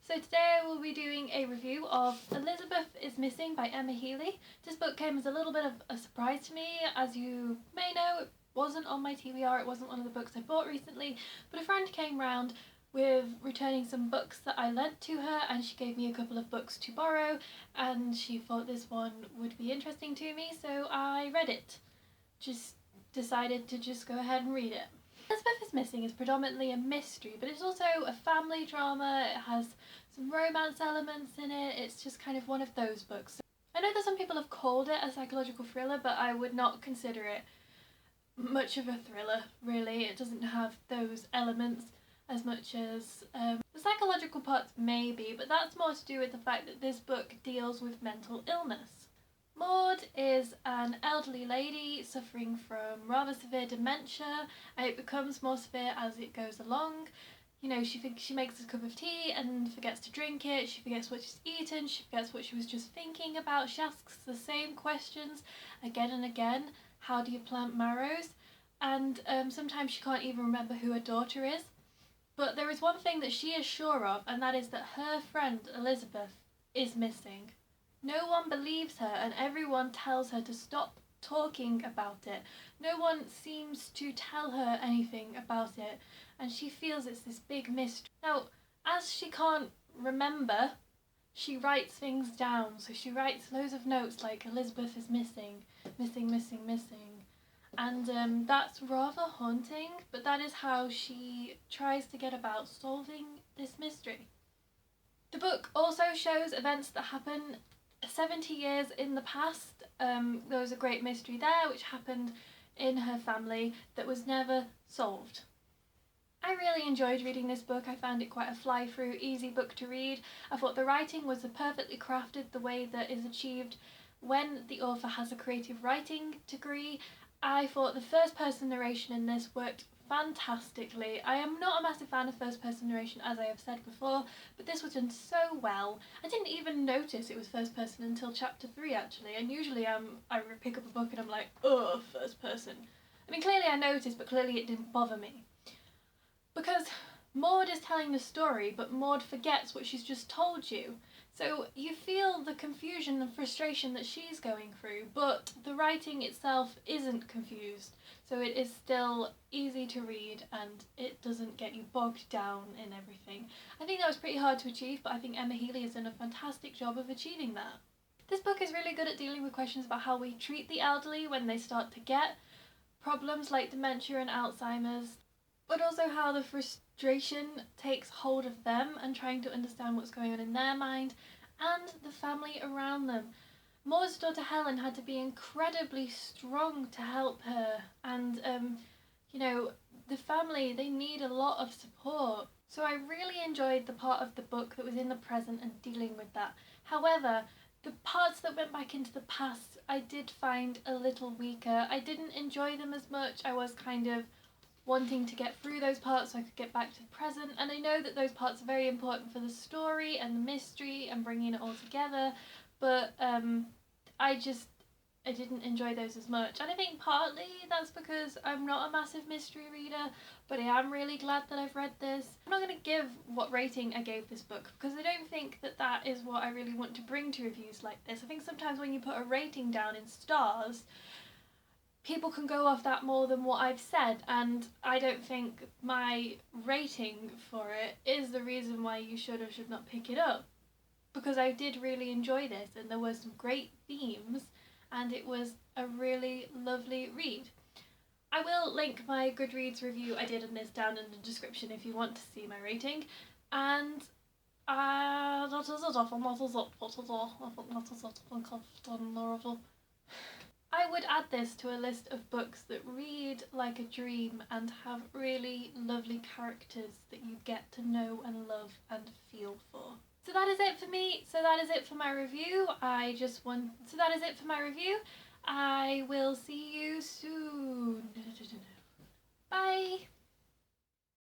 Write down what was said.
So today we'll be doing a review of Elizabeth is Missing by Emma Healey. This book came as a little bit of a surprise to me. As you may know, it wasn't on my TBR, it wasn't one of the books I bought recently, but a friend came round with returning some books that I lent to her, and she gave me a couple of books to borrow, and she thought this one would be interesting to me, so I read it. Just decided to just go ahead and read it. Elizabeth is Missing is predominantly a mystery, but it's also a family drama. It has some romance elements in it. It's just kind of one of those books. I know that some people have called it a psychological thriller, but I would not consider it much of a thriller, really. It doesn't have those elements as much as the psychological parts maybe, but that's more to do with the fact that this book deals with mental illness. Maud is an elderly lady suffering from rather severe dementia, and it becomes more severe as it goes along. You know, she makes a cup of tea and forgets to drink it, she forgets what she's eaten, she forgets what she was just thinking about, she asks the same questions again and again. How do you plant marrows? And sometimes she can't even remember who her daughter is. But there is one thing that she is sure of, and that is that her friend Elizabeth is missing. No one believes her, and everyone tells her to stop talking about it. No one seems to tell her anything about it, and she feels it's this big mystery. Now, as she can't remember, she writes things down. So she writes loads of notes like Elizabeth is missing, missing, missing, missing. And that's rather haunting, but that is how she tries to get about solving this mystery. The book also shows events that happen 70 years in the past. There was a great mystery there which happened in her family that was never solved. I really enjoyed reading this book. I found it quite a fly-through, easy book to read. I thought the writing was perfectly crafted, the way that is achieved when the author has a creative writing degree. I thought the first-person narration in this worked fantastically. I am not a massive fan of first-person narration, as I have said before, but this was done so well. I didn't even notice it was first-person until chapter 3 actually, and usually I pick up a book and I'm like, ugh, first-person. I mean, clearly I noticed, but clearly it didn't bother me. Because Maud is telling the story, but Maud forgets what she's just told you. So you feel the confusion and frustration that she's going through, but the writing itself isn't confused. So it is still easy to read and it doesn't get you bogged down in everything. I think that was pretty hard to achieve, but I think Emma Healey has done a fantastic job of achieving that. This book is really good at dealing with questions about how we treat the elderly when they start to get problems like dementia and Alzheimer's, but also how the frustration takes hold of them and trying to understand what's going on in their mind and the family around them. Maud's daughter Helen had to be incredibly strong to help her, and you know, the family, they need a lot of support. So I really enjoyed the part of the book that was in the present and dealing with that. However, the parts that went back into the past I did find a little weaker. I didn't enjoy them as much. I was kind of wanting to get through those parts so I could get back to the present, and I know that those parts are very important for the story and the mystery and bringing it all together, but I didn't enjoy those as much, and I think partly that's because I'm not a massive mystery reader, but I am really glad that I've read this. I'm not going to give what rating I gave this book because I don't think that that is what I really want to bring to reviews like this. I think sometimes when you put a rating down in stars, people can go off that more than what I've said, and I don't think my rating for it is the reason why you should or should not pick it up, because I did really enjoy this and there were some great themes and it was a really lovely read. I will link my Goodreads review I did on this down in the description if you want to see my rating, and that is it. I would add this to a list of books that read like a dream and have really lovely characters that you get to know and love and feel for. So that is it for me. So that is it for my review. I will see you soon. Bye.